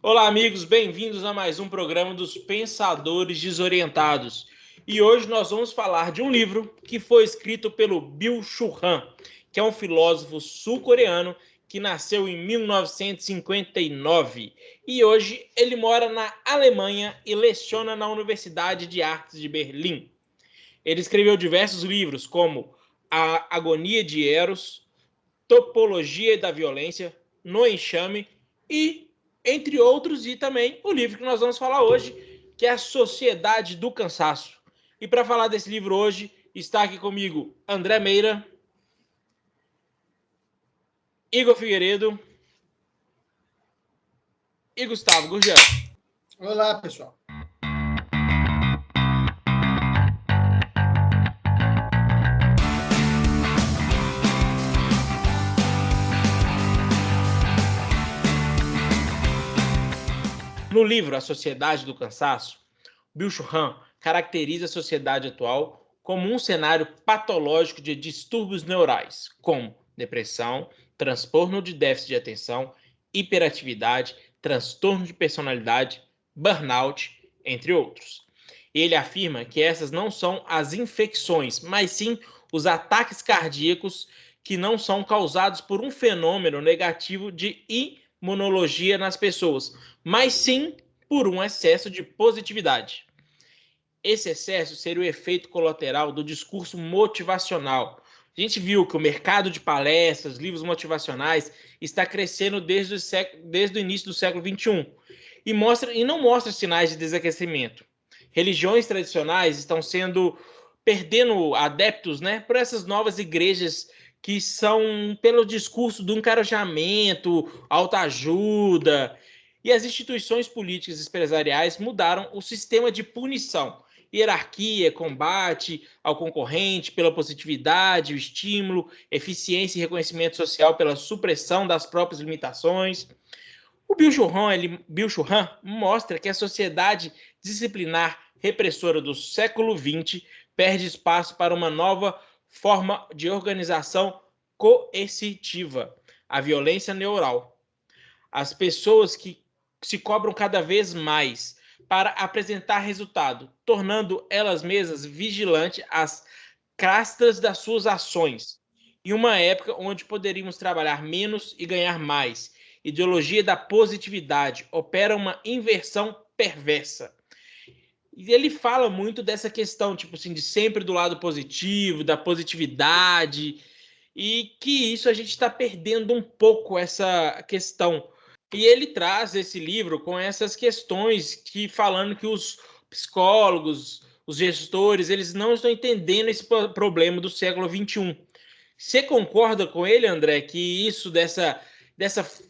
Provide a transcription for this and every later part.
Olá, amigos, bem-vindos a mais um programa dos Pensadores Desorientados. E hoje nós vamos falar de um livro que foi escrito pelo Byung-Chul Han, que é um filósofo sul-coreano que nasceu em 1959 e hoje ele mora na Alemanha e leciona na Universidade de Artes de Berlim. Ele escreveu diversos livros, como A Agonia de Eros, Topologia da Violência, No Enxame e, entre outros, e também o livro que nós vamos falar hoje, que é A Sociedade do Cansaço. E para falar desse livro hoje, está aqui comigo André Meira, Igor Figueiredo e Gustavo Gurgel. Olá, pessoal. No livro A Sociedade do Cansaço, Byung-Chul Han caracteriza a sociedade atual como um cenário patológico de distúrbios neurais, como depressão, transtorno de déficit de atenção, hiperatividade, transtorno de personalidade, burnout, entre outros. Ele afirma que essas não são as infecções, mas sim os ataques cardíacos que não são causados por um fenômeno negativo de imunologia nas pessoas, mas sim por um excesso de positividade. Esse excesso seria o efeito colateral do discurso motivacional. A gente viu que o mercado de palestras, livros motivacionais, está crescendo desde o início do século XXI e não mostra sinais de desaquecimento. Religiões tradicionais estão perdendo adeptos, né, por essas novas igrejas que são pelo discurso do encarajamento, autoajuda, e as instituições políticas e empresariais mudaram o sistema de punição, hierarquia, combate ao concorrente pela positividade, o estímulo, eficiência e reconhecimento social pela supressão das próprias limitações. O Byung-Chul Han mostra que a sociedade disciplinar repressora do século XX perde espaço para uma nova forma de organização coercitiva, a violência neural. As pessoas que se cobram cada vez mais para apresentar resultado, tornando elas mesmas vigilantes às castas das suas ações. Em uma época onde poderíamos trabalhar menos e ganhar mais, ideologia da positividade opera uma inversão perversa. E ele fala muito dessa questão, tipo assim, de sempre do lado positivo, da positividade, e que isso a gente está perdendo um pouco essa questão. E ele traz esse livro com essas questões que falando que os psicólogos, os gestores, eles não estão entendendo esse problema do século XXI. Você concorda com ele, André, que isso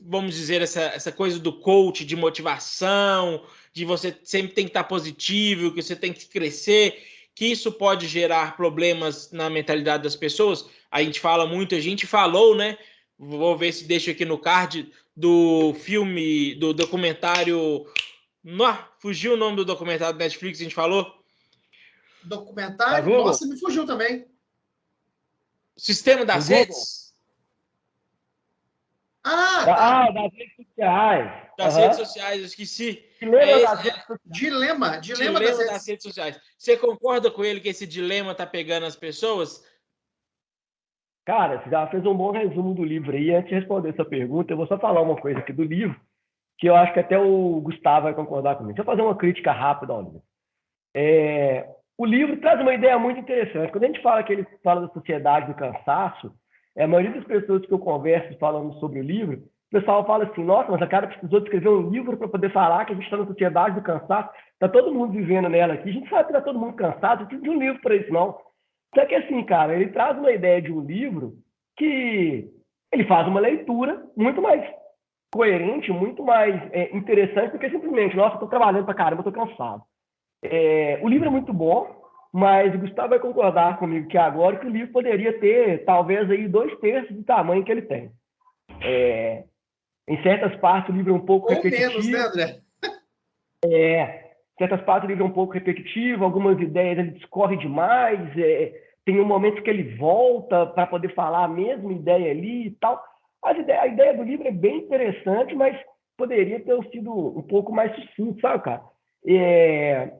vamos dizer, essa coisa do coach, de motivação, de você sempre tem que estar positivo, que você tem que crescer, que isso pode gerar problemas na mentalidade das pessoas? A gente falou, né? Vou ver se deixo aqui no card do filme, do documentário. Fugiu o nome do documentário do Netflix que a gente falou? Documentário? Tá Nossa, me fugiu também. Sistema das redes? Tá. Das redes sociais. Das redes sociais, eu esqueci. Dilema das redes sociais. Dilema das redes sociais. Você concorda com ele que esse dilema tá pegando as pessoas? Cara, você já fez um bom resumo do livro aí. Antes de responder essa pergunta, eu vou só falar uma coisa aqui do livro, que eu acho que até o Gustavo vai concordar comigo. Deixa eu fazer uma crítica rápida ao livro. O livro traz uma ideia muito interessante. Quando a gente fala que ele fala da sociedade do cansaço, a maioria das pessoas que eu converso falando sobre o livro, o pessoal fala assim, nossa, mas a cara precisou de escrever um livro para poder falar que a gente está na sociedade do cansaço, está todo mundo vivendo nela aqui, a gente sabe que está todo mundo cansado, não precisa de um livro para isso, não. Só que assim, cara, ele traz uma ideia de um livro que ele faz uma leitura muito mais coerente, muito mais interessante do que simplesmente, nossa, estou trabalhando para caramba, estou cansado. O livro é muito bom, mas o Gustavo vai concordar comigo que agora que o livro poderia ter talvez aí 2/3 do tamanho que ele tem. Em certas partes o livro é um pouco repetitivo. Ou menos, né, André? Certas partes do livro é um pouco repetitivo, algumas ideias ele discorre demais, tem um momento que ele volta para poder falar a mesma ideia ali e tal. A ideia do livro é bem interessante, mas poderia ter sido um pouco mais sucinto, sabe, cara?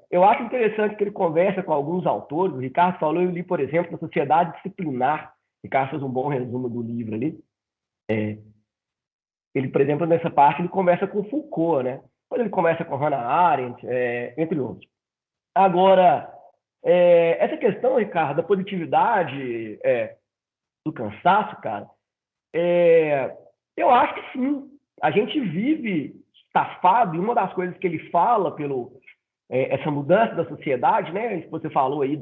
Eu acho interessante que ele conversa com alguns autores. O Ricardo falou, eu li, por exemplo, na Sociedade Disciplinar. O Ricardo fez um bom resumo do livro ali. Ele, por exemplo, nessa parte, ele conversa com Foucault, né? Depois ele conversa com Hannah Arendt, entre outros. Agora, essa questão, Ricardo, da positividade, do cansaço, cara, eu acho que sim. A gente vive estafado, e uma das coisas que ele fala essa mudança da sociedade, né? Isso que você falou aí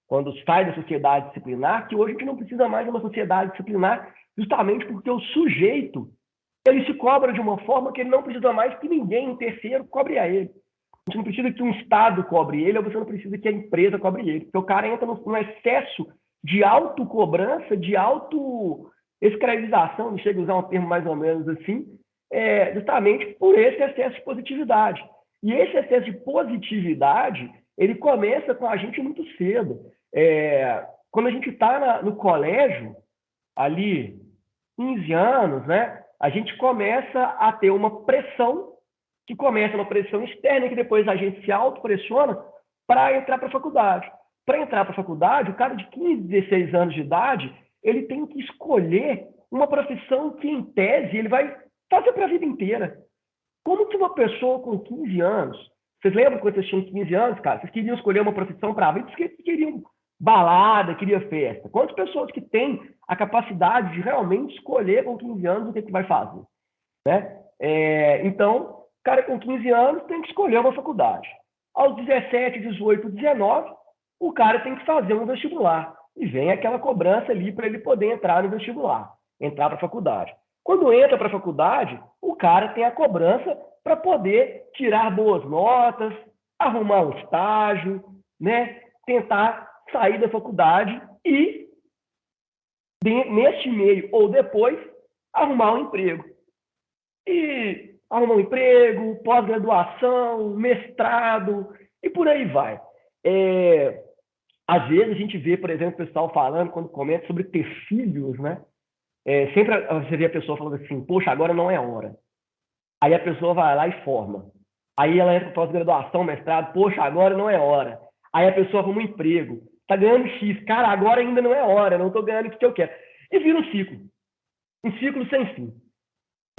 quando sai da sociedade disciplinar, que hoje a gente não precisa mais de uma sociedade disciplinar, justamente porque o sujeito ele se cobra de uma forma que ele não precisa mais que ninguém, um terceiro, cobre a ele. Você não precisa que um Estado cobre ele, ou você não precisa que a empresa cobre ele. Porque o cara entra num excesso de autocobrança, de auto-escravização, chega a usar um termo mais ou menos assim, justamente por esse excesso de positividade. E esse excesso de positividade, ele começa com a gente muito cedo. Quando a gente está no colégio, ali, 15 anos, né, a gente começa a ter uma pressão, que começa uma pressão externa, e que depois a gente se autopressiona para entrar para a faculdade. Para entrar para a faculdade, o cara de 15, 16 anos de idade, ele tem que escolher uma profissão que, em tese, ele vai fazer para a vida inteira. Como que uma pessoa com 15 anos, vocês lembram quando vocês tinham 15 anos, cara? Vocês queriam escolher uma profissão para a vida, vocês queriam balada, queriam festa. Quantas pessoas que têm a capacidade de realmente escolher com 15 anos o que vai fazer? Né? Então, o cara com 15 anos tem que escolher uma faculdade. Aos 17, 18, 19, o cara tem que fazer um vestibular. E vem aquela cobrança ali para ele poder entrar no vestibular, entrar para a faculdade. Quando entra para a faculdade, o cara tem a cobrança para poder tirar boas notas, arrumar um estágio, né? Tentar sair da faculdade e, neste meio ou depois, arrumar um emprego. E arrumar um emprego, pós-graduação, mestrado, e por aí vai. Às vezes a gente vê, por exemplo, o pessoal falando, quando comenta sobre ter filhos, né? Sempre você vê a pessoa falando assim, poxa, agora não é hora. Aí a pessoa vai lá e forma. Aí ela entra para pós-graduação, mestrado, poxa, agora não é hora. Aí a pessoa arruma um emprego, tá ganhando X, cara, agora ainda não é hora, não tô ganhando o que eu quero. E vira um ciclo sem fim.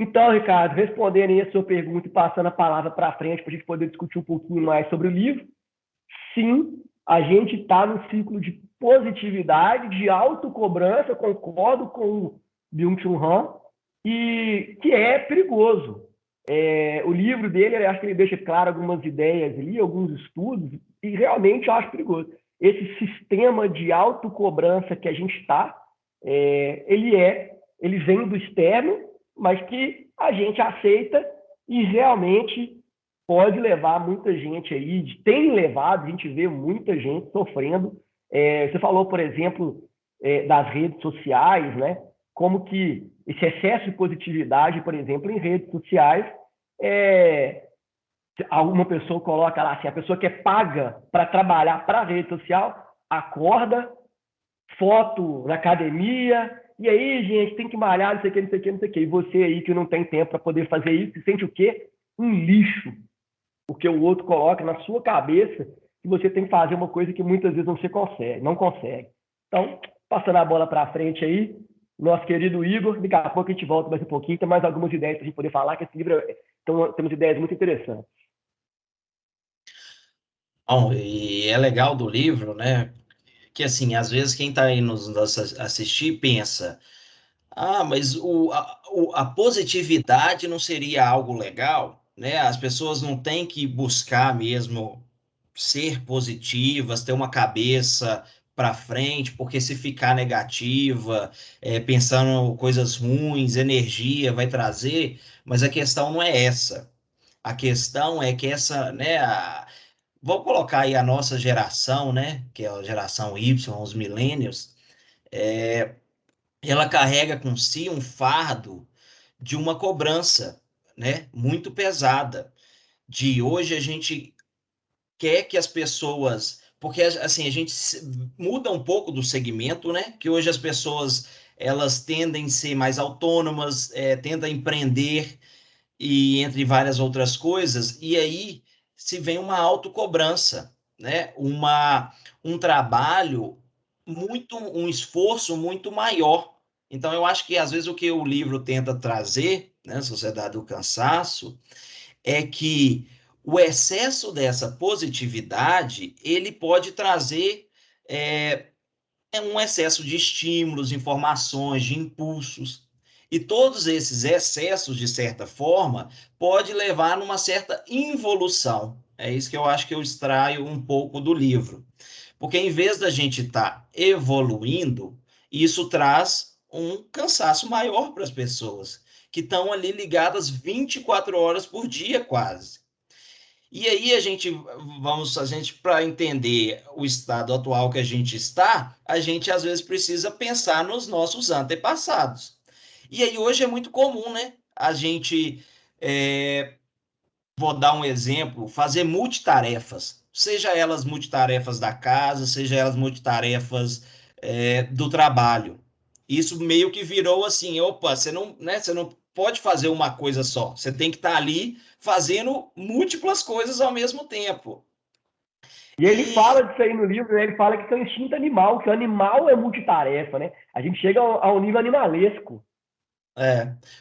Então, Ricardo, respondendo aí a sua pergunta e passando a palavra para frente para a gente poder discutir um pouquinho mais sobre o livro, sim, a gente está num ciclo de positividade, de autocobrança, concordo com o Byung-Chul Han, e que é perigoso. O livro dele, eu acho que ele deixa claro algumas ideias ali, alguns estudos, e realmente eu acho perigoso. Esse sistema de autocobrança que a gente está, ele vem do externo, mas que a gente aceita e realmente pode levar muita gente aí, tem levado, a gente vê muita gente sofrendo. Você falou, por exemplo, das redes sociais, né? Como que esse excesso de positividade, por exemplo, em redes sociais, alguma pessoa coloca lá assim, a pessoa que é paga para trabalhar para a rede social, acorda, foto na academia, e aí, gente, tem que malhar, não sei o que, não sei o que, não sei o que. E você aí que não tem tempo para poder fazer isso, se sente o quê? Um lixo. Porque o outro coloca na sua cabeça que você tem que fazer uma coisa que muitas vezes não consegue. Então, passando a bola para frente aí, nosso querido Igor, daqui a pouco a gente volta mais um pouquinho, tem mais algumas ideias para a gente poder falar, que esse livro temos ideias muito interessantes. Bom, e é legal do livro, né? Que assim, às vezes quem está aí nos assistir pensa, mas a positividade não seria algo legal, né? As pessoas não têm que buscar mesmo ser positivas, ter uma cabeça para frente, porque se ficar negativa, pensando coisas ruins, energia vai trazer, mas a questão não é essa. A questão é que vou colocar aí a nossa geração, né, que é a geração Y, os millennials, ela carrega com si um fardo de uma cobrança, né, muito pesada. De hoje a gente quer que as pessoas, porque assim a gente muda um pouco do segmento, né, que hoje as pessoas elas tendem a ser mais autônomas, tendem a empreender. e entre várias outras coisas, e aí se vem uma autocobrança, né? Um trabalho um esforço muito maior. Então, eu acho que às vezes o que o livro tenta trazer, né, Sociedade do Cansaço, é que o excesso dessa positividade ele pode trazer é, um excesso de estímulos, informações, de impulsos. E todos esses excessos, de certa forma, pode levar numa certa involução. É isso que eu acho que eu extraio um pouco do livro. Porque em vez da gente estar evoluindo, isso traz um cansaço maior para as pessoas, que estão ali ligadas 24 horas por dia, quase. E aí a gente para entender o estado atual que a gente está, a gente às vezes precisa pensar nos nossos antepassados. E aí hoje é muito comum, né? A gente, vou dar um exemplo, fazer multitarefas, seja elas multitarefas da casa, seja elas multitarefas do trabalho. Isso meio que virou assim, opa, você não pode fazer uma coisa só, você tem que estar ali fazendo múltiplas coisas ao mesmo tempo. E ele fala disso aí no livro, né? Ele fala que isso é um instinto animal, que o animal é multitarefa, né? A gente chega ao nível animalesco.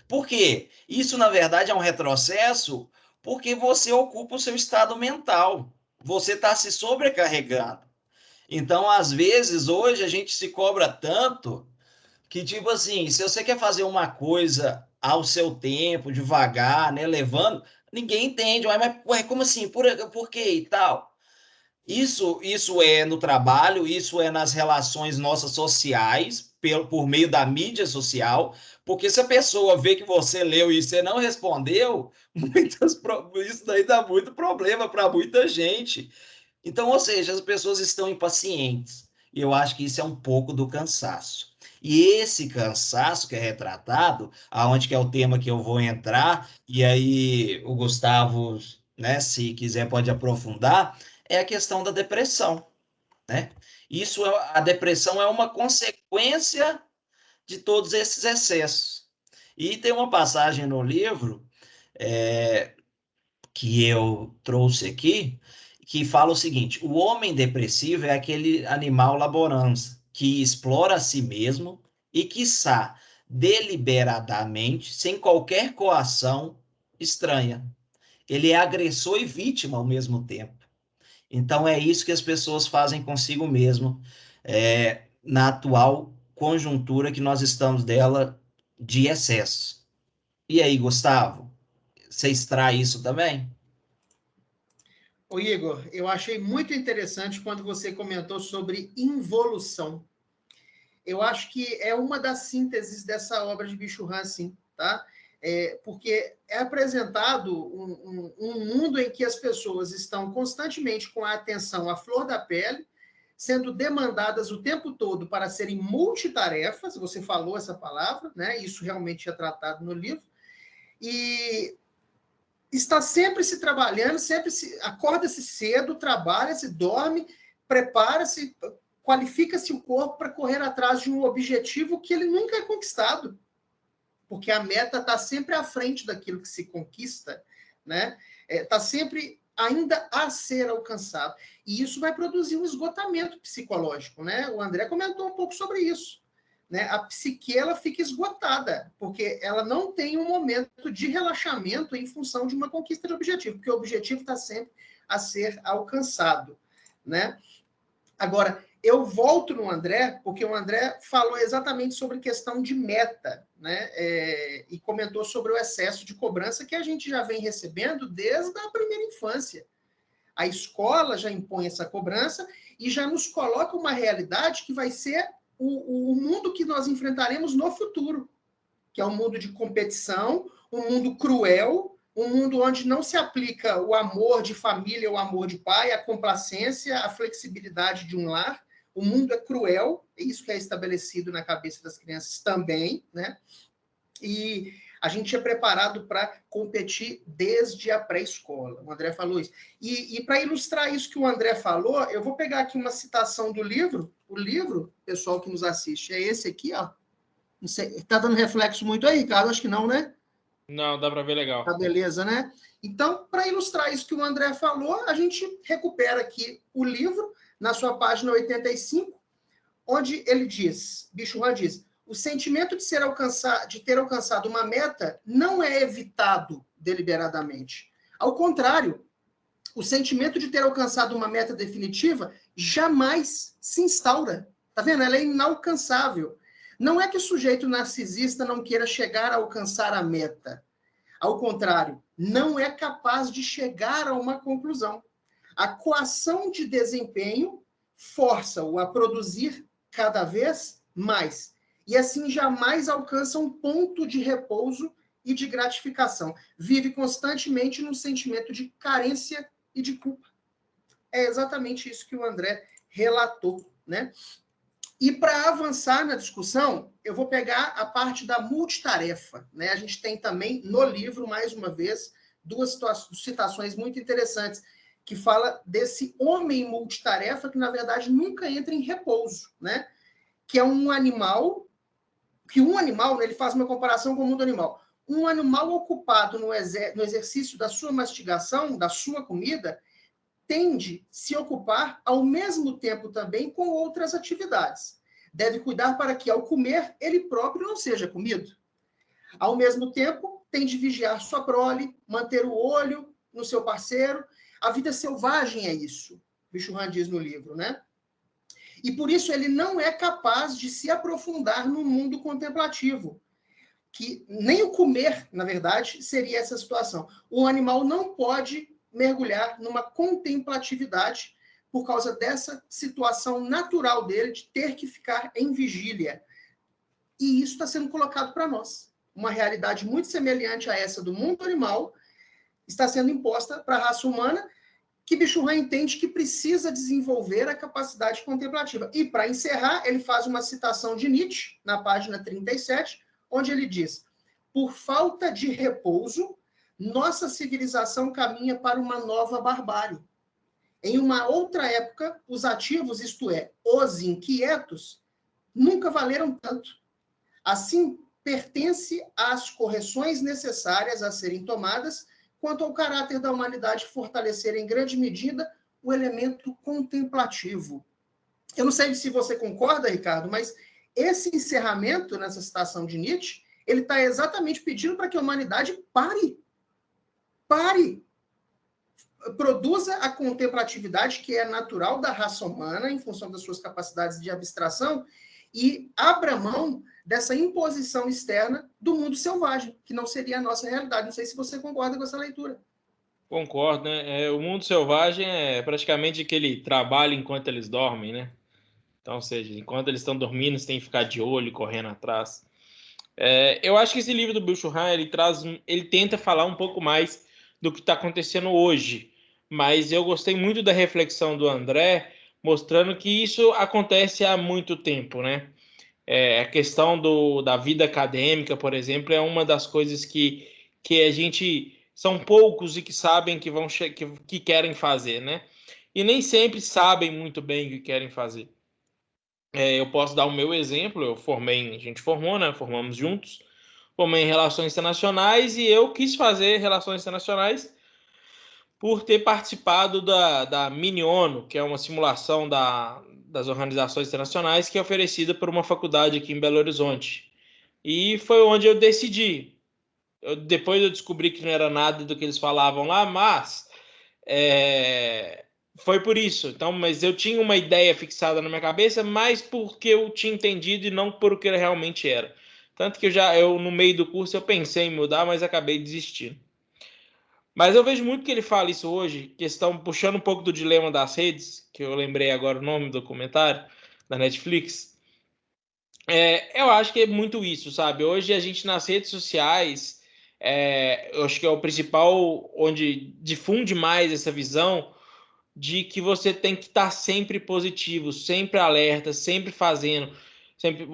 Por quê? Isso, na verdade, é um retrocesso porque você ocupa o seu estado mental. Você está se sobrecarregando. Então, às vezes, hoje a gente se cobra tanto que, tipo assim, se você quer fazer uma coisa ao seu tempo, devagar, né, levando, ninguém entende. Ué, mas ué, como assim? Por quê e tal? Isso é no trabalho, isso é nas relações nossas sociais, por meio da mídia social, porque se a pessoa vê que você leu e você não respondeu, isso daí dá muito problema para muita gente. Então, ou seja, as pessoas estão impacientes. E eu acho que isso é um pouco do cansaço. E esse cansaço que é retratado, aonde que é o tema que eu vou entrar, e aí o Gustavo, né, se quiser pode aprofundar, é a questão da depressão, né? A depressão é uma consequência de todos esses excessos. E tem uma passagem no livro que eu trouxe aqui, que fala o seguinte: o homem depressivo é aquele animal laborans que explora a si mesmo e, quiçá, deliberadamente, sem qualquer coação estranha. Ele é agressor e vítima ao mesmo tempo. Então, é isso que as pessoas fazem consigo mesmo, na atual conjuntura que nós estamos dela de excesso. E aí, Gustavo, você extrai isso também? Ô Igor, eu achei muito interessante quando você comentou sobre involução. Eu acho que é uma das sínteses dessa obra de Bicho Han, sim, tá? Porque é apresentado um mundo em que as pessoas estão constantemente com a atenção à flor da pele, sendo demandadas o tempo todo para serem multitarefas, você falou essa palavra, né? Isso realmente é tratado no livro, e está sempre se trabalhando, acorda-se cedo, trabalha-se, dorme, prepara-se, qualifica-se o corpo para correr atrás de um objetivo que ele nunca é conquistado, porque a meta está sempre à frente daquilo que se conquista, né? Está sempre ainda a ser alcançado. E isso vai produzir um esgotamento psicológico, né? O André comentou um pouco sobre isso. Né? A psique ela fica esgotada, porque ela não tem um momento de relaxamento em função de uma conquista de objetivo, porque o objetivo está sempre a ser alcançado. Né? Agora, eu volto no André, porque o André falou exatamente sobre questão de meta, né? E comentou sobre o excesso de cobrança que a gente já vem recebendo desde a primeira infância. A escola já impõe essa cobrança e já nos coloca uma realidade que vai ser o mundo que nós enfrentaremos no futuro, que é um mundo de competição, um mundo cruel, um mundo onde não se aplica o amor de família, o amor de pai, a complacência, a flexibilidade de um lar. O mundo é cruel, é isso que é estabelecido na cabeça das crianças também, né? E a gente é preparado para competir desde a pré-escola. O André falou isso. E para ilustrar isso que o André falou, eu vou pegar aqui uma citação do livro. O livro, pessoal que nos assiste, é esse aqui, ó. Não sei, tá dando reflexo muito aí, Ricardo? Acho que não, né? Não, dá para ver legal. Tá beleza, né? Então, para ilustrar isso que o André falou, a gente recupera aqui o livro, na sua página 85, onde ele diz, Bicho Han diz, o sentimento de ter alcançado uma meta não é evitado deliberadamente. Ao contrário, o sentimento de ter alcançado uma meta definitiva jamais se instaura. Tá vendo? Ela é inalcançável. Não é que o sujeito narcisista não queira chegar a alcançar a meta. Ao contrário, não é capaz de chegar a uma conclusão. A coação de desempenho força-o a produzir cada vez mais. E assim jamais alcança um ponto de repouso e de gratificação. Vive constantemente num sentimento de carência e de culpa. É exatamente isso que o André relatou, né? E para avançar na discussão, eu vou pegar a parte da multitarefa, né? A gente tem também no livro, mais uma vez, duas citações muito interessantes, que fala desse homem multitarefa que, na verdade, nunca entra em repouso, né? Que é um animal, né, ele faz uma comparação com o mundo animal. Um animal ocupado no exercício da sua mastigação, da sua comida, tende a se ocupar ao mesmo tempo também com outras atividades. Deve cuidar para que, ao comer, ele próprio não seja comido. Ao mesmo tempo, tem de vigiar sua prole, manter o olho no seu parceiro. A vida selvagem é isso, Bicho Han diz no livro, né? E por isso ele não é capaz de se aprofundar no mundo contemplativo, que nem o comer, na verdade, seria essa situação. O animal não pode mergulhar numa contemplatividade por causa dessa situação natural dele de ter que ficar em vigília. E isso está sendo colocado para nós. Uma realidade muito semelhante a essa do mundo animal está sendo imposta para a raça humana, que Bicho Han entende que precisa desenvolver a capacidade contemplativa. E, para encerrar, ele faz uma citação de Nietzsche, na página 37, onde ele diz: por falta de repouso, nossa civilização caminha para uma nova barbárie. Em uma outra época, os ativos, isto é, os inquietos, nunca valeram tanto. Assim, pertence às correções necessárias a serem tomadas quanto ao caráter da humanidade fortalecer em grande medida o elemento contemplativo. Eu não sei se você concorda, Ricardo, mas esse encerramento nessa citação de Nietzsche, ele está exatamente pedindo para que a humanidade pare, produza a contemplatividade que é natural da raça humana em função das suas capacidades de abstração e abra mão dessa imposição externa do mundo selvagem, que não seria a nossa realidade. Não sei se você concorda com essa leitura. Concordo, né? O mundo selvagem é praticamente aquele trabalho enquanto eles dormem, né? Então, ou seja, enquanto eles estão dormindo, você tem que ficar de olho, correndo atrás. Eu acho que esse livro do Bill Churran, ele tenta falar um pouco mais do que está acontecendo hoje, mas eu gostei muito da reflexão do André, mostrando que isso acontece há muito tempo, né? A questão da vida acadêmica, por exemplo, é uma das coisas que a gente são poucos e que sabem que querem fazer, né? E nem sempre sabem muito bem o que querem fazer. Eu posso dar o meu exemplo. A gente formou, né? Formamos juntos. Formei em Relações Internacionais e eu quis fazer Relações Internacionais por ter participado da Mini-ONU, que é uma simulação das organizações internacionais que é oferecida por uma faculdade aqui em Belo Horizonte. E foi onde eu decidi. Depois eu descobri que não era nada do que eles falavam lá, mas foi por isso. Então, mas eu tinha uma ideia fixada na minha cabeça, mais porque eu tinha entendido e não por o que ele realmente era. Tanto que no meio do curso eu pensei em mudar, mas acabei desistindo. Mas eu vejo muito que ele fala isso hoje, questão puxando um pouco do dilema das redes, que eu lembrei agora o nome do documentário da Netflix. Eu acho que é muito isso, sabe? Hoje a gente nas redes sociais, eu acho que é o principal onde difunde mais essa visão de que você tem que estar sempre positivo, sempre alerta, sempre fazendo. Sempre,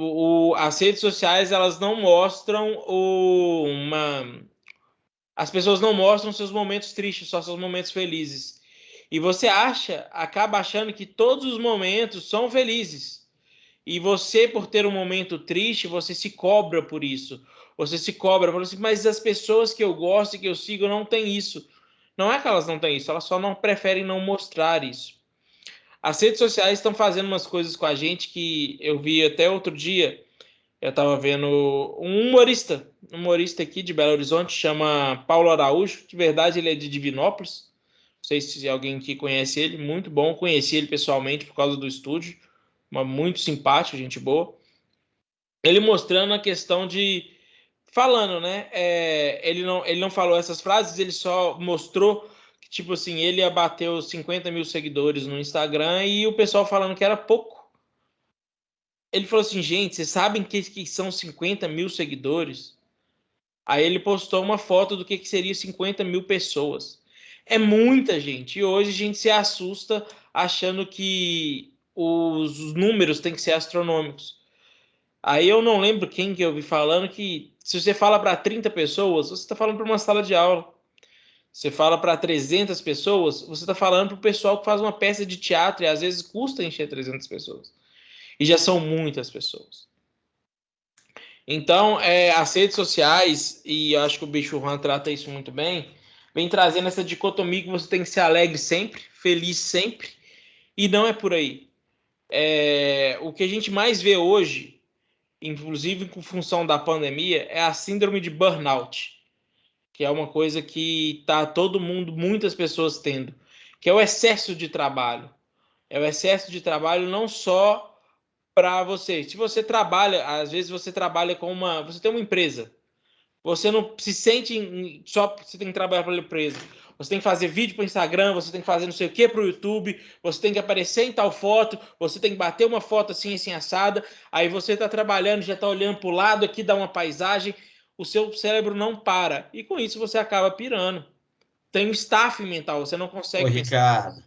as redes sociais, elas não mostram as pessoas não mostram seus momentos tristes, só seus momentos felizes. E você acaba achando que todos os momentos são felizes. E você, por ter um momento triste, você se cobra por isso. Você se cobra, por assim, mas as pessoas que eu gosto e que eu sigo não têm isso. Não é que elas não têm isso, elas só não preferem não mostrar isso. As redes sociais estão fazendo umas coisas com a gente que eu vi até outro dia. Eu estava vendo um humorista aqui de Belo Horizonte, chama Paulo Araújo. De verdade, ele é de Divinópolis. Não sei se alguém aqui conhece ele, muito bom. Conheci ele pessoalmente por causa do estúdio. Muito simpático, gente boa. Ele mostrando a questão de. Falando, né? Ele não falou essas frases, ele só mostrou que, tipo assim, ele abateu 50 mil seguidores no Instagram e o pessoal falando que era pouco. Ele falou assim, gente, vocês sabem que são 50 mil seguidores? Aí ele postou uma foto do que seria 50 mil pessoas. É muita gente. E hoje a gente se assusta achando que os números têm que ser astronômicos. Aí eu não lembro quem que eu vi falando que se você fala para 30 pessoas, você está falando para uma sala de aula. Você fala para 300 pessoas, você está falando para o pessoal que faz uma peça de teatro e às vezes custa encher 300 pessoas. E já são muitas pessoas. Então, as redes sociais, e eu acho que o Bicho Juan trata isso muito bem, vem trazendo essa dicotomia que você tem que ser alegre sempre, feliz sempre, e não é por aí. O que a gente mais vê hoje, inclusive com função da pandemia, é a síndrome de burnout, que é uma coisa que tá todo mundo, muitas pessoas tendo, que é o excesso de trabalho. É o excesso de trabalho não só para você. Se você trabalha, às vezes você trabalha com você tem uma empresa. Você não se sente só você tem que trabalhar para a empresa. Você tem que fazer vídeo para o Instagram, você tem que fazer não sei o que para o YouTube, você tem que aparecer em tal foto, você tem que bater uma foto assim, assim, assada. Aí você está trabalhando, já está olhando para o lado aqui, dá uma paisagem, o seu cérebro não para. E com isso você acaba pirando. Tem um staff mental, você não Ô, consegue pensar. Ricardo,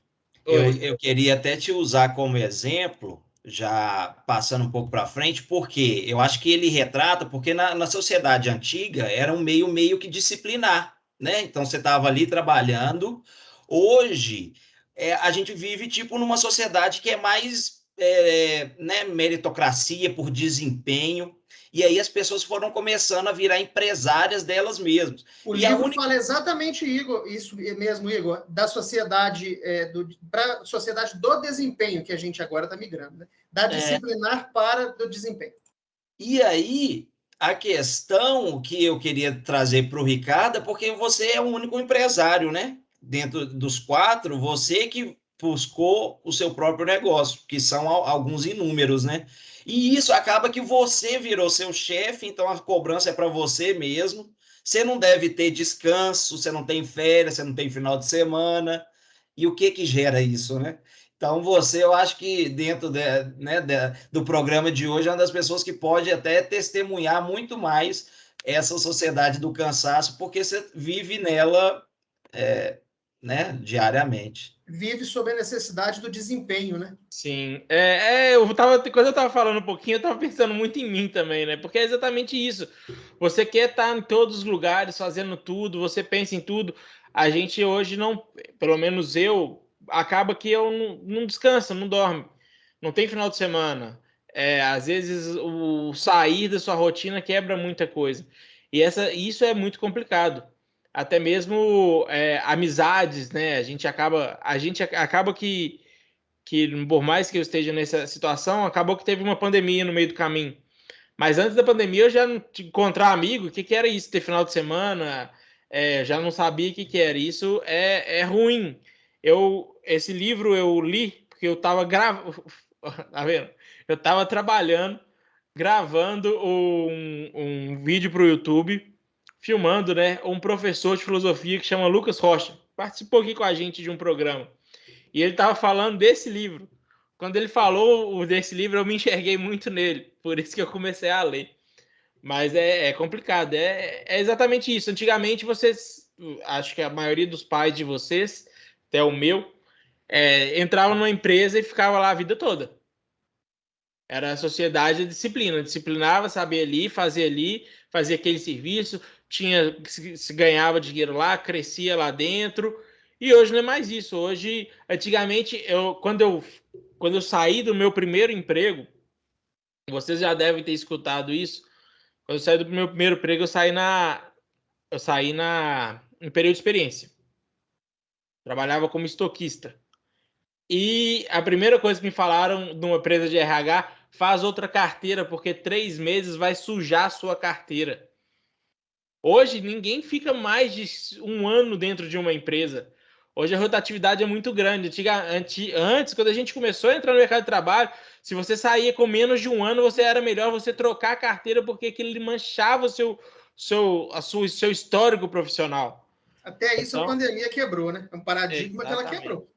eu, Oi. eu queria até te usar como exemplo, já passando um pouco para frente, porque eu acho que ele retrata, porque na sociedade antiga era um meio que disciplinar, né? Então você estava ali trabalhando. Hoje, a gente vive tipo numa sociedade que é mais né, meritocracia por desempenho, e aí as pessoas foram começando a virar empresárias delas mesmas. O E a livro única. fala exatamente, Igor, isso mesmo, Igor, da sociedade, para a sociedade do desempenho, que a gente agora está migrando, né? Da disciplinar para do desempenho. E aí, a questão que eu queria trazer para o Ricardo é porque você é o único empresário, né? Dentro dos quatro, você que buscou o seu próprio negócio, que são alguns inúmeros, né? E isso acaba que você virou seu chefe, então a cobrança é para você mesmo. Você não deve ter descanso, você não tem férias, você não tem final de semana. E o que que gera isso, né? Então, você, eu acho que dentro né, do programa de hoje, é uma das pessoas que pode até testemunhar muito mais essa sociedade do cansaço, porque você vive nela, né, diariamente. Vive sob a necessidade do desempenho, né? Sim, quando eu tava falando um pouquinho, eu tava pensando muito em mim também, né? Porque é exatamente isso. Você quer estar em todos os lugares, fazendo tudo, você pensa em tudo. A gente hoje não, pelo menos eu, acaba que eu não descanso, não dorme. Não tem final de semana. Às vezes o sair da sua rotina quebra muita coisa. E isso é muito complicado. Até mesmo amizades, né? A gente acaba que por mais que eu esteja nessa situação, acabou que teve uma pandemia no meio do caminho. Mas antes da pandemia eu já não encontrar amigo, o que, que era isso? Ter final de semana, já não sabia o que, que era. Isso é ruim. Esse livro eu li porque eu estava gravando, tá vendo? Eu estava trabalhando, gravando um vídeo para o YouTube, filmando, né? Um professor de filosofia que chama Lucas Rocha. Participou aqui com a gente de um programa. E ele estava falando desse livro. Quando ele falou desse livro, eu me enxerguei muito nele. Por isso que eu comecei a ler. Mas é complicado. É exatamente isso. Antigamente, vocês, acho que a maioria dos pais de vocês, até o meu, entravam numa empresa e ficava lá a vida toda. Era a sociedade a disciplina. Disciplinava, sabia ali, fazia aquele serviço, se ganhava dinheiro lá, crescia lá dentro. E hoje não é mais isso. Hoje, antigamente, quando eu saí do meu primeiro emprego, Vocês já devem ter escutado isso. Quando eu saí do meu primeiro emprego, eu saí no período de experiência. Trabalhava como estoquista. E a primeira coisa que me falaram de uma empresa de RH, faz outra carteira, porque 3 meses vai sujar a sua carteira. Hoje, ninguém fica mais de 1 ano dentro de uma empresa. Hoje a rotatividade é muito grande. Antes, quando a gente começou a entrar no mercado de trabalho, se você saía com menos de 1 ano, era melhor você trocar a carteira, porque aquilo manchava seu histórico profissional. Até isso a Então, pandemia quebrou, né? É um paradigma que ela exatamente. quebrou.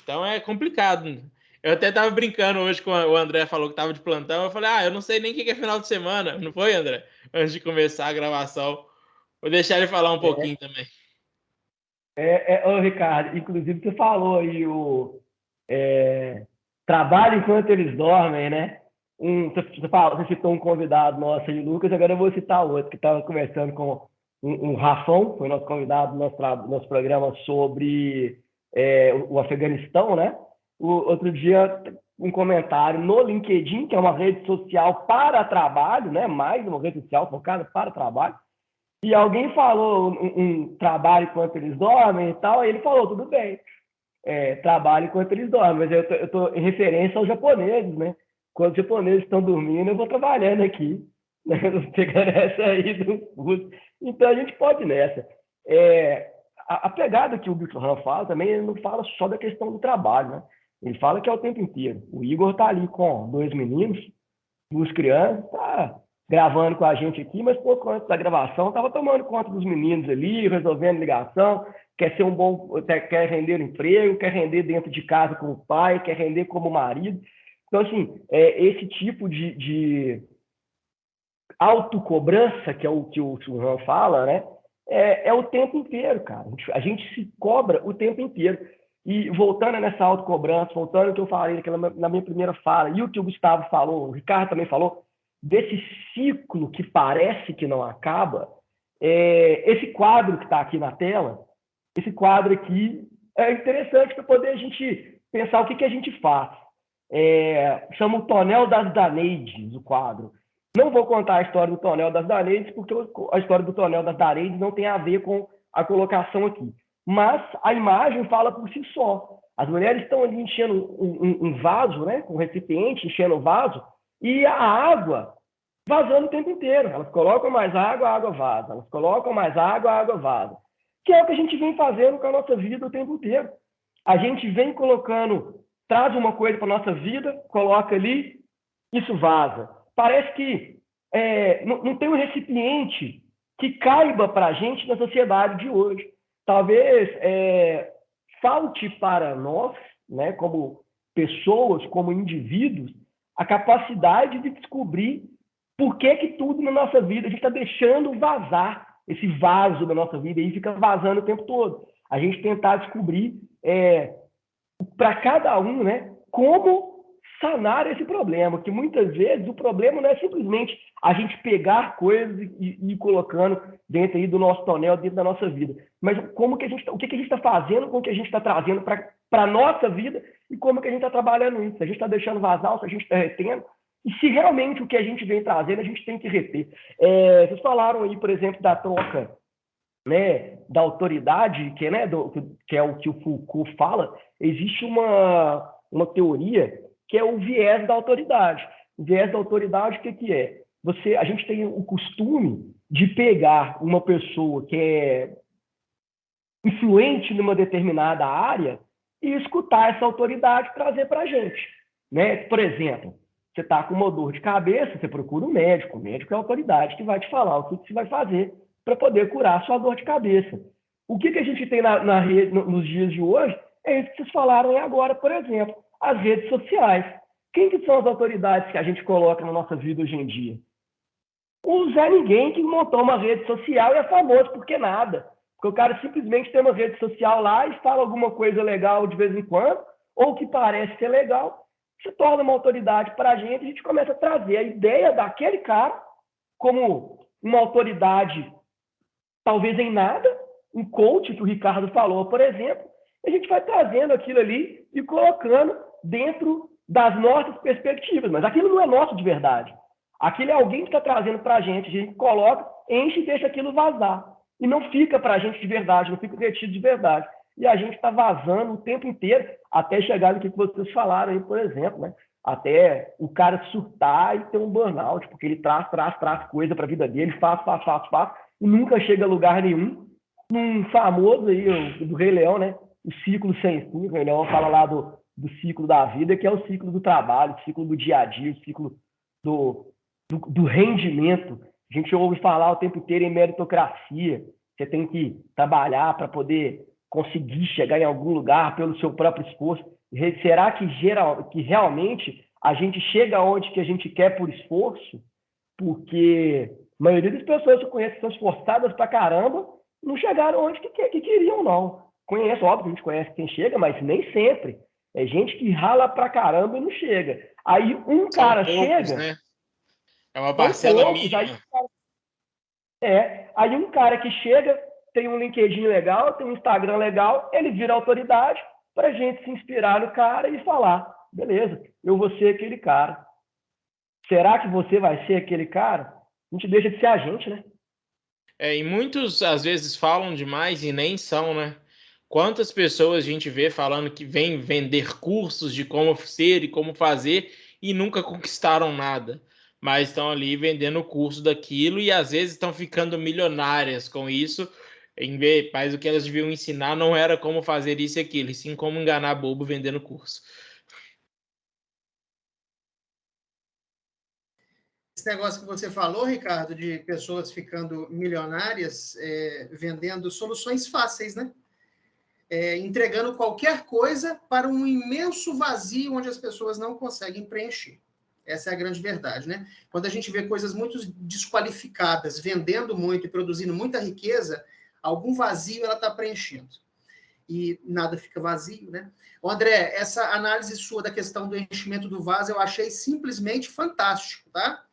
Então é complicado. Eu até estava brincando hoje com o André, falou que estava de plantão. Eu falei, eu não sei nem o que é final de semana. Não foi, André? Antes de começar a gravação. Vou deixar ele falar um pouquinho também. Ô, Ricardo, inclusive você falou aí trabalho enquanto eles dormem, né? Você citou um convidado nosso aí, Lucas, agora eu vou citar outro, que estava conversando com um Rafão, foi nosso convidado no nosso programa sobre o Afeganistão, né? Outro dia, um comentário no LinkedIn, que é uma rede social para trabalho, né? Mais uma rede social focada para trabalho. E alguém falou um trabalho enquanto eles dormem e tal, aí ele falou, tudo bem, trabalho enquanto eles dormem, mas eu tô em referência aos japoneses, né? Quando os japoneses estão dormindo, eu vou trabalhando aqui, né? Pegando essa aí do curso. Então a gente pode ir nessa. A pegada que o Byung-Chul Han fala também, ele não fala só da questão do trabalho, né? Ele fala que é o tempo inteiro. O Igor está ali com 2 meninos, 2 crianças, tá gravando com a gente aqui, mas pouco antes da gravação estava tomando conta dos meninos ali, resolvendo ligação, quer render no emprego, quer render dentro de casa com o pai, quer render como marido. Então, assim, esse tipo de autocobrança, que é o que o Churran fala, né? É o tempo inteiro, cara. A gente se cobra o tempo inteiro. E voltando nessa autocobrança, voltando ao que eu falei na minha primeira fala, e o que o Gustavo falou, o Ricardo também falou, desse ciclo que parece que não acaba, esse quadro que está aqui na tela, esse quadro aqui é interessante para poder a gente pensar o que a gente faz. Chama o Tonel das Daneides, o quadro. Não vou contar a história do Tonel das Daneides, porque a história do Tonel das Daneides não tem a ver com a colocação aqui. Mas a imagem fala por si só. As mulheres estão ali enchendo um vaso, né, um recipiente, enchendo o vaso, e a água vazando o tempo inteiro. Elas colocam mais água, a água vaza. Elas colocam mais água, a água vaza. Que é o que a gente vem fazendo com a nossa vida o tempo inteiro. A gente vem colocando, traz uma coisa para a nossa vida, coloca ali, isso vaza. Parece que não tem um recipiente que caiba para a gente na sociedade de hoje. Talvez falte para nós, né, como pessoas, como indivíduos, a capacidade de descobrir por que tudo na nossa vida a gente está deixando vazar esse vaso da nossa vida e fica vazando o tempo todo. A gente tentar descobrir para cada um, né, como sanar esse problema, que muitas vezes o problema não é simplesmente a gente pegar coisas e ir colocando dentro aí do nosso tonel, dentro da nossa vida, mas o que a gente está fazendo com o que a gente está trazendo para a nossa vida e como que a gente está trabalhando isso. Se a gente está deixando vazar, se a gente está retendo, e se realmente o que a gente vem trazendo, a gente tem que reter. Vocês falaram aí, por exemplo, da troca, né, da autoridade, que é o que o Foucault fala. Existe uma teoria que é o viés da autoridade. O viés da autoridade, o que é? A gente tem o costume de pegar uma pessoa que é influente numa determinada área e escutar essa autoridade trazer para a gente, né? Por exemplo, você está com uma dor de cabeça, você procura um médico. O médico é a autoridade que vai te falar o que você vai fazer para poder curar a sua dor de cabeça. O que a gente tem na rede nos dias de hoje é isso que vocês falaram agora, por exemplo, as redes sociais. Quem que são as autoridades que a gente coloca na nossa vida hoje em dia? O Zé Ninguém que montou uma rede social e é famoso porque nada. Porque o cara simplesmente tem uma rede social lá e fala alguma coisa legal de vez em quando, ou que parece ser legal, se torna uma autoridade para a gente começa a trazer a ideia daquele cara como uma autoridade talvez em nada, um coach que o Ricardo falou, por exemplo, a gente vai trazendo aquilo ali e colocando dentro das nossas perspectivas, mas aquilo não é nosso de verdade. Aquilo é alguém que está trazendo para a gente coloca, enche e deixa aquilo vazar. E não fica para a gente de verdade, não fica retido de verdade. E a gente está vazando o tempo inteiro, até chegar no que vocês falaram aí, por exemplo, né? Até o cara surtar e ter um burnout, porque ele traz coisa para a vida dele, faz, e nunca chega a lugar nenhum. Um famoso aí, do Rei Leão, né? O ciclo sem fim, o Rei Leão fala lá do ciclo da vida, que é o ciclo do trabalho, o ciclo do dia a dia, o ciclo do rendimento. A gente ouve falar o tempo inteiro em meritocracia. Você tem que trabalhar para poder conseguir chegar em algum lugar pelo seu próprio esforço. Será que realmente a gente chega onde que a gente quer por esforço? Porque a maioria das pessoas que eu conheço que são esforçadas pra caramba não chegaram onde que queriam, não. Conheço, óbvio, a gente conhece quem chega, mas nem sempre. É gente que rala pra caramba e não chega. Aí um cara chega... né? É uma parcela mínima. Aí um cara que chega, tem um LinkedIn legal, tem um Instagram legal, ele vira autoridade para a gente se inspirar no cara e falar, beleza, eu vou ser aquele cara. Será que você vai ser aquele cara? A gente deixa de ser a gente, né? E muitos, às vezes, falam demais e nem são, né? Quantas pessoas a gente vê falando que vem vender cursos de como ser e como fazer e nunca conquistaram nada, mas estão ali vendendo o curso daquilo e às vezes estão ficando milionárias com isso, mas o que elas deviam ensinar não era como fazer isso e aquilo, e sim como enganar bobo vendendo curso. Esse negócio que você falou, Ricardo, de pessoas ficando milionárias vendendo soluções fáceis, né? Entregando qualquer coisa para um imenso vazio onde as pessoas não conseguem preencher. Essa é a grande verdade, né? Quando a gente vê coisas muito desqualificadas, vendendo muito e produzindo muita riqueza, algum vazio ela está preenchendo. E nada fica vazio, né? André, essa análise sua da questão do enchimento do vaso eu achei simplesmente fantástico, tá?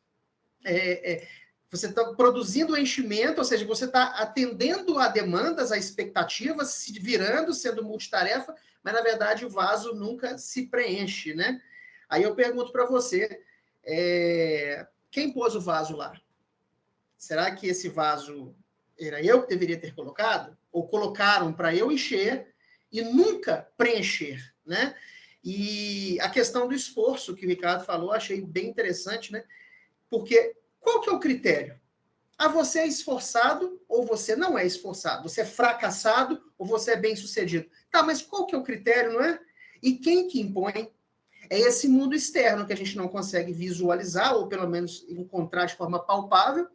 Você está produzindo o enchimento, ou seja, você está atendendo a demandas, a expectativas, se virando, sendo multitarefa, mas, na verdade, o vaso nunca se preenche, né? Aí eu pergunto para você, quem pôs o vaso lá? Será que esse vaso era eu que deveria ter colocado? Ou colocaram para eu encher e nunca preencher, né? E a questão do esforço que o Ricardo falou, achei bem interessante, né? Porque qual que é o critério? Você é esforçado ou você não é esforçado? Você é fracassado ou você é bem-sucedido? Tá, mas qual que é o critério, não é? E quem que impõe? É esse mundo externo que a gente não consegue visualizar, ou pelo menos encontrar de forma palpável,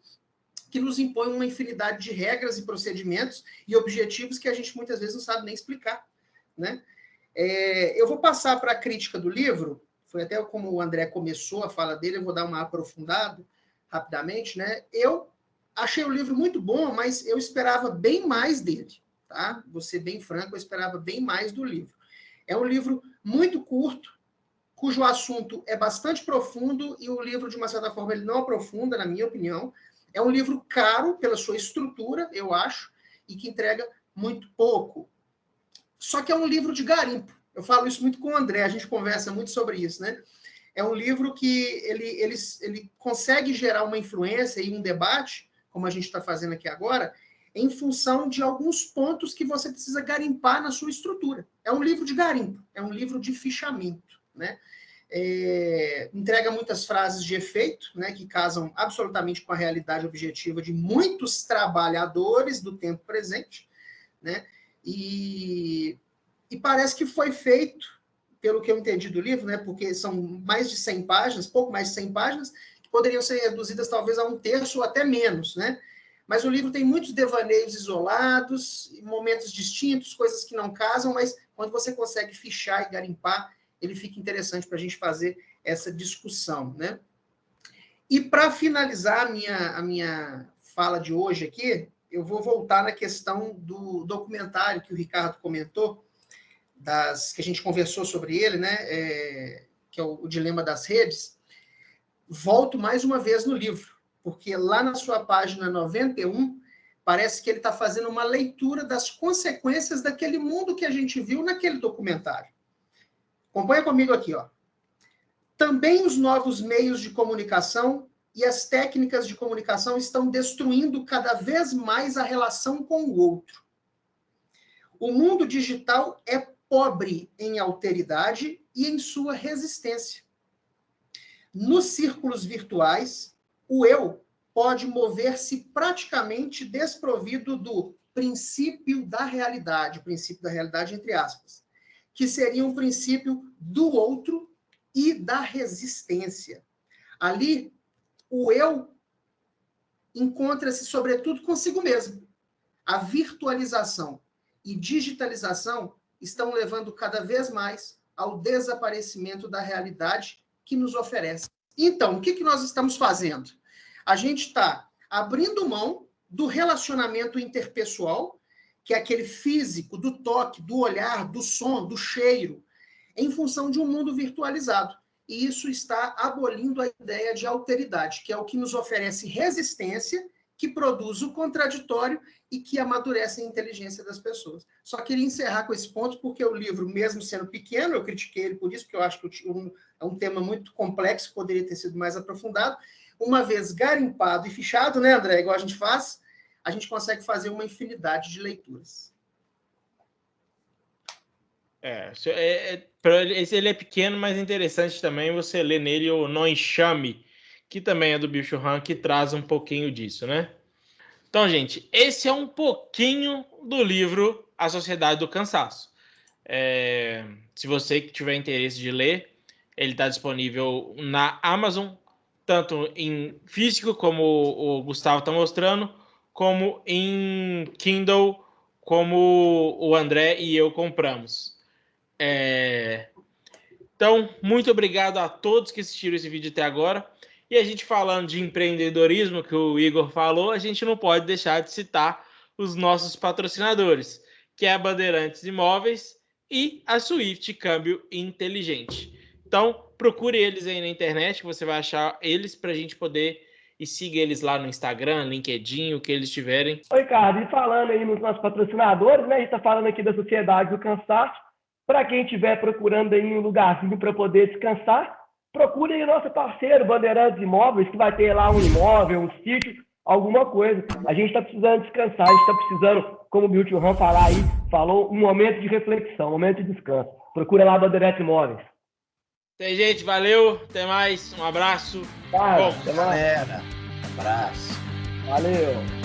que nos impõe uma infinidade de regras e procedimentos e objetivos que a gente muitas vezes não sabe nem explicar, né? Eu vou passar para a crítica do livro, foi até como o André começou a fala dele, eu vou dar uma aprofundada rapidamente, né? Eu achei o livro muito bom, mas eu esperava bem mais dele, tá? Vou ser bem franco, eu esperava bem mais do livro. É um livro muito curto, cujo assunto é bastante profundo e o livro, de uma certa forma, ele não aprofunda, na minha opinião. É um livro caro pela sua estrutura, eu acho, e que entrega muito pouco. Só que é um livro de garimpo. Eu falo isso muito com o André, a gente conversa muito sobre isso, né? É um livro que ele consegue gerar uma influência e um debate, como a gente está fazendo aqui agora, em função de alguns pontos que você precisa garimpar na sua estrutura. É um livro de garimpo, é um livro de fichamento, né? Entrega muitas frases de efeito, né, que casam absolutamente com a realidade objetiva de muitos trabalhadores do tempo presente, né? E parece que foi feito, pelo que eu entendi do livro, né, porque são mais de 100 páginas, pouco mais de 100 páginas, que poderiam ser reduzidas talvez a um terço ou até menos, né? Mas o livro tem muitos devaneios isolados, momentos distintos, coisas que não casam, mas quando você consegue fichar e garimpar, ele fica interessante para a gente fazer essa discussão, né? E para finalizar a minha fala de hoje aqui, eu vou voltar na questão do documentário que o Ricardo comentou, que a gente conversou sobre ele, né? Que é o Dilema das Redes. Volto mais uma vez no livro, porque lá na sua página 91, parece que ele está fazendo uma leitura das consequências daquele mundo que a gente viu naquele documentário. Acompanha comigo aqui, ó. Também os novos meios de comunicação e as técnicas de comunicação estão destruindo cada vez mais a relação com o outro. O mundo digital é pobre em alteridade e em sua resistência. Nos círculos virtuais, o eu pode mover-se praticamente desprovido do princípio da realidade entre aspas, que seria um princípio do outro e da resistência. Ali, o eu encontra-se, sobretudo, consigo mesmo. A virtualização e digitalização estão levando cada vez mais ao desaparecimento da realidade que nos oferece. Então, o que nós estamos fazendo? A gente está abrindo mão do relacionamento interpessoal, que é aquele físico, do toque, do olhar, do som, do cheiro, em função de um mundo virtualizado. E isso está abolindo a ideia de alteridade, que é o que nos oferece resistência, que produz o contraditório e que amadurece a inteligência das pessoas. Só queria encerrar com esse ponto, porque o livro, mesmo sendo pequeno, eu critiquei ele por isso, porque eu acho que é um tema muito complexo, poderia ter sido mais aprofundado. Uma vez garimpado e fichado, né, André, igual a gente faz, a gente consegue fazer uma infinidade de leituras. Ele é pequeno, mas interessante também você ler nele o No Enxame, que também é do Byung-Chul Han, que traz um pouquinho disso, né? Então, gente, esse é um pouquinho do livro A Sociedade do Cansaço. Se você tiver interesse de ler, ele está disponível na Amazon, tanto em físico, como o Gustavo está mostrando, como em Kindle, como o André e eu compramos. Então, muito obrigado a todos que assistiram esse vídeo até agora. E a gente falando de empreendedorismo, que o Igor falou, a gente não pode deixar de citar os nossos patrocinadores, que é a Bandeirantes Imóveis e a Swift Câmbio Inteligente. Então, procure eles aí na internet, que você vai achar eles para a gente poder e siga eles lá no Instagram, LinkedIn, o que eles tiverem. Oi, Ricardo, e falando aí nos nossos patrocinadores, né? A gente está falando aqui da Sociedade do Cansaço. Para quem estiver procurando aí um lugarzinho para poder descansar, procure aí o nosso parceiro, Bandeirantes Imóveis, que vai ter lá um imóvel, um sítio, alguma coisa. A gente está precisando descansar, a gente está precisando, como o Byung-Chul Han falou, um momento de reflexão, um momento de descanso. Procura lá Bandeirantes Imóveis. Tem gente, valeu, até mais, um abraço. Até mais. Galera, abraço. Valeu.